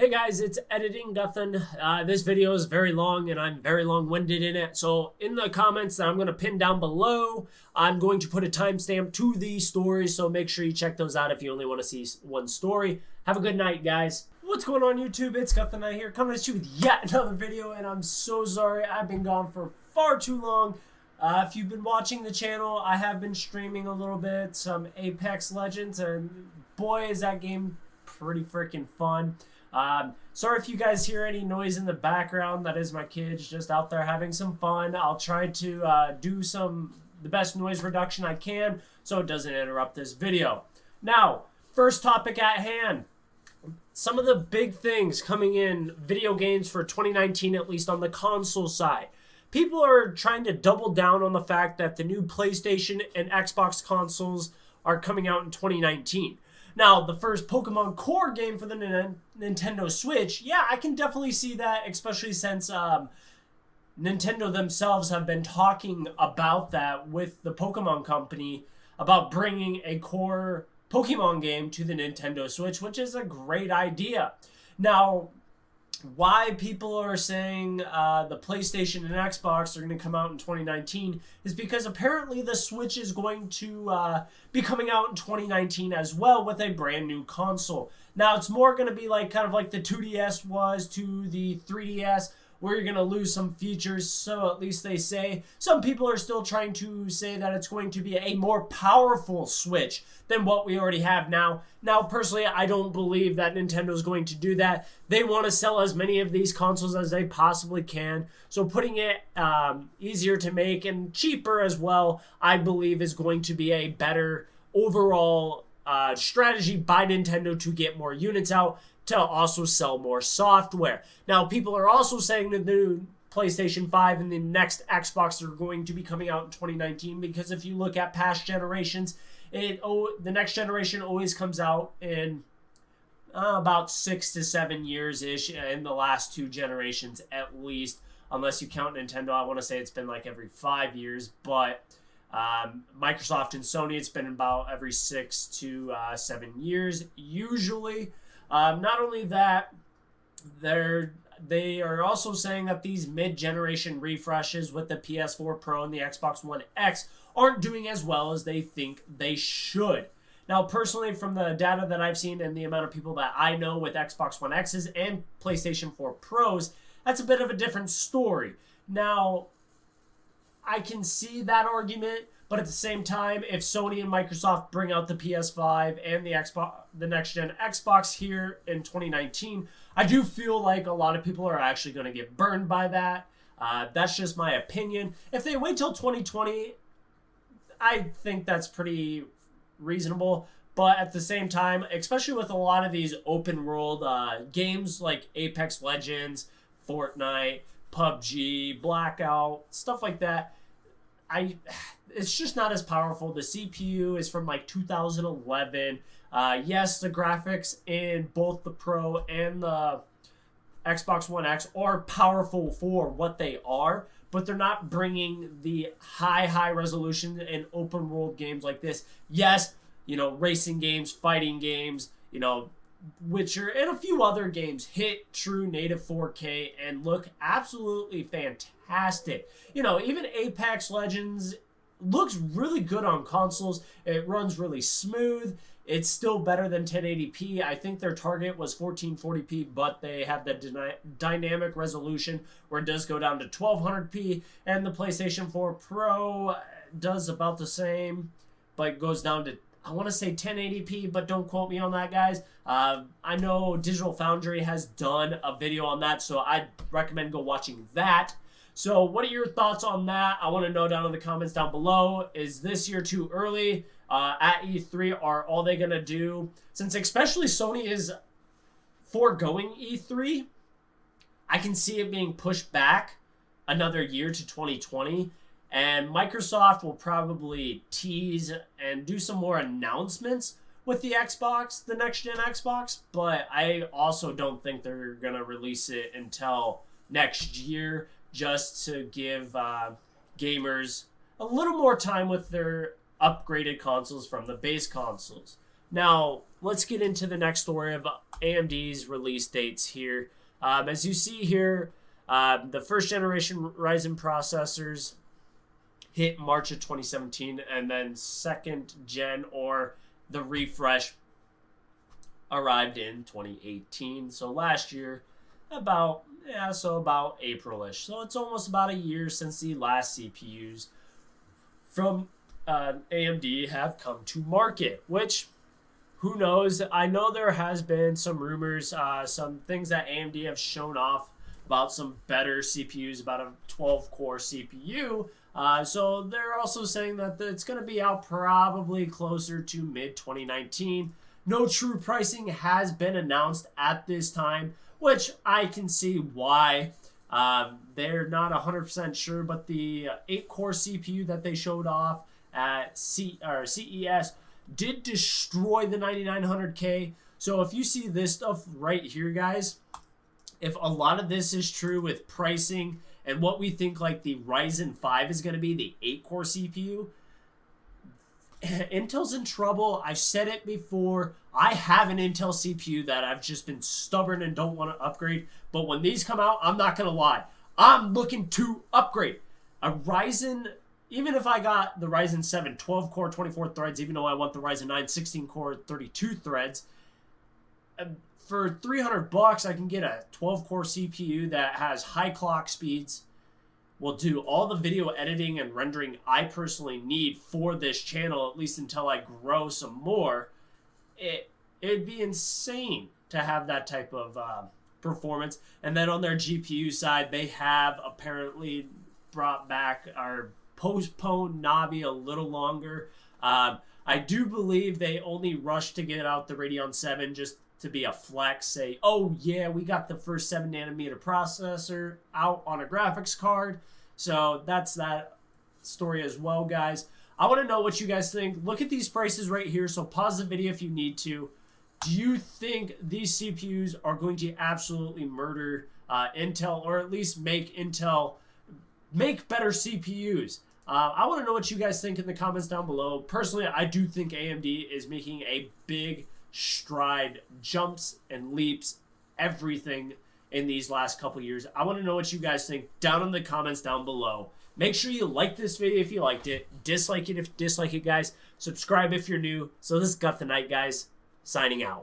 Hey guys, it's Editing Guthan. This video is very long and I'm very long-winded in it. So in the comments that I'm going to pin down below, I'm going to put a timestamp to the stories. So make sure you check those out if you only want to see one story. Have a good night, guys. What's going on, YouTube? It's Guthan here, coming at you with yet another video. And I'm so sorry I've been gone for far too long. If you've been watching the channel, I have been streaming a little bit, some Apex Legends, and boy, is that game pretty freaking fun. Sorry if you guys hear any noise in the background. That is my kids just out there having some fun. I'll try to do the best noise reduction I can so it doesn't interrupt this video. Now, first topic at hand. Some of the big things coming in video games for 2019, at least on the console side. People are trying to double down on the fact that the new PlayStation and Xbox consoles are coming out in 2019. Now, the first Pokemon Core game for the Nintendo Switch, yeah, I can definitely see that, especially since Nintendo themselves have been talking about that with the Pokemon Company, about bringing a core Pokemon game to the Nintendo Switch, which is a great idea. Now, why people are saying the PlayStation and Xbox are going to come out in 2019 is because apparently the Switch is going to be coming out in 2019 as well with a brand new console. Now, it's more going to be like kind of like the 2DS was to the 3DS, where you're going to lose some features, so at least they say. Some people are still trying to say that it's going to be a more powerful Switch than what we already have now. Now, personally, I don't believe that Nintendo's going to do that. They want to sell as many of these consoles as they possibly can, so putting it easier to make and cheaper as well, I believe is going to be a better overall strategy by Nintendo to get more units out, to also sell more software. Now, people are also saying that the new PlayStation 5 and the next Xbox are going to be coming out in 2019, because if you look at past generations, the next generation always comes out in about 6 to 7 years-ish in the last two generations at least, unless you count Nintendo. I want to say it's been like every 5 years, but Microsoft and Sony, it's been about every 6 to 7 years usually. Not only that, they are also saying that these mid-generation refreshes with the PS4 Pro and the Xbox One X aren't doing as well as they think they should. Now, personally, from the data that I've seen and the amount of people that I know with Xbox One X's and PlayStation 4 Pros, that's a bit of a different story. Now, I can see that argument, but at the same time, if Sony and Microsoft bring out the PS5 and the next-gen Xbox here in 2019, I do feel like a lot of people are actually going to get burned by that. That's just my opinion. If they wait till 2020, I think that's pretty reasonable. But at the same time, especially with a lot of these open-world games like Apex Legends, Fortnite, PUBG, Blackout, stuff like that, it's just not as powerful. The CPU is from like 2011. Yes, the graphics in both the Pro and the Xbox One X are powerful for what they are, but they're not bringing the high resolution in open world games like this. Yes, racing games, fighting games, Witcher, and a few other games hit true native 4K and look absolutely fantastic. Even Apex Legends looks really good on consoles. It runs really smooth. It's still better than 1080p. I think their target was 1440p, but they have the dynamic resolution where it does go down to 1200p, and the PlayStation 4 Pro does about the same, but goes down to, I want to say 1080p, but don't quote me on that, guys. I know Digital Foundry has done a video on that, so I'd recommend go watching that. So what are your thoughts on that? I want to know down in the comments down below. Is this year too early? At E3, are all they going to do? Since especially Sony is foregoing E3, I can see it being pushed back another year to 2020. And Microsoft will probably tease and do some more announcements with the Xbox, the next-gen Xbox. But I also don't think they're going to release it until next year, just to give gamers a little more time with their upgraded consoles from the base consoles. Now, let's get into the next story of AMD's release dates here. As you see here, the first generation Ryzen processors hit March of 2017, and then second gen, or the refresh, arrived in 2018. So last year, about April-ish. So it's almost about a year since the last CPUs from AMD have come to market, which, who knows? I know there has been some rumors, some things that AMD have shown off about some better CPUs, about a 12-core CPU. So they're also saying that it's going to be out probably closer to mid-2019. No true pricing has been announced at this time, which I can see why. They're not 100% sure, but the 8-core CPU that they showed off at CES did destroy the 9900K. So if you see this stuff right here, guys, if a lot of this is true with pricing and what we think like the Ryzen 5 is going to be, the 8-core CPU, Intel's in trouble. I've said it before. I have an Intel CPU that I've just been stubborn and don't want to upgrade. But when these come out, I'm not going to lie, I'm looking to upgrade. A Ryzen, even if I got the Ryzen 7 12-core 24 threads, even though I want the Ryzen 9 16-core 32 threads, for $300 I can get a 12-core CPU that has high clock speeds, will do all the video editing and rendering I personally need for this channel, at least until I grow some more. It'd be insane to have that type of performance. And then on their GPU side, they have apparently brought back or postponed Navi a little longer. I do believe they only rushed to get out the Radeon 7 just to be a flex, say, oh yeah, we got the first 7nm processor out on a graphics card. So that's that story as well, guys. I want to know what you guys think. Look at these prices right here. So pause the video if you need to. Do you think these CPUs are going to absolutely murder Intel, or at least make Intel make better CPUs? I want to know what you guys think in the comments down below. Personally, I do think AMD is making a big stride, jumps and leaps, everything in these last couple years. I want to know what you guys think down in the comments down below. Make sure you like this video if you liked it. Dislike it if you dislike it, guys. Subscribe if you're new. So this is Gut the Night, guys, signing out.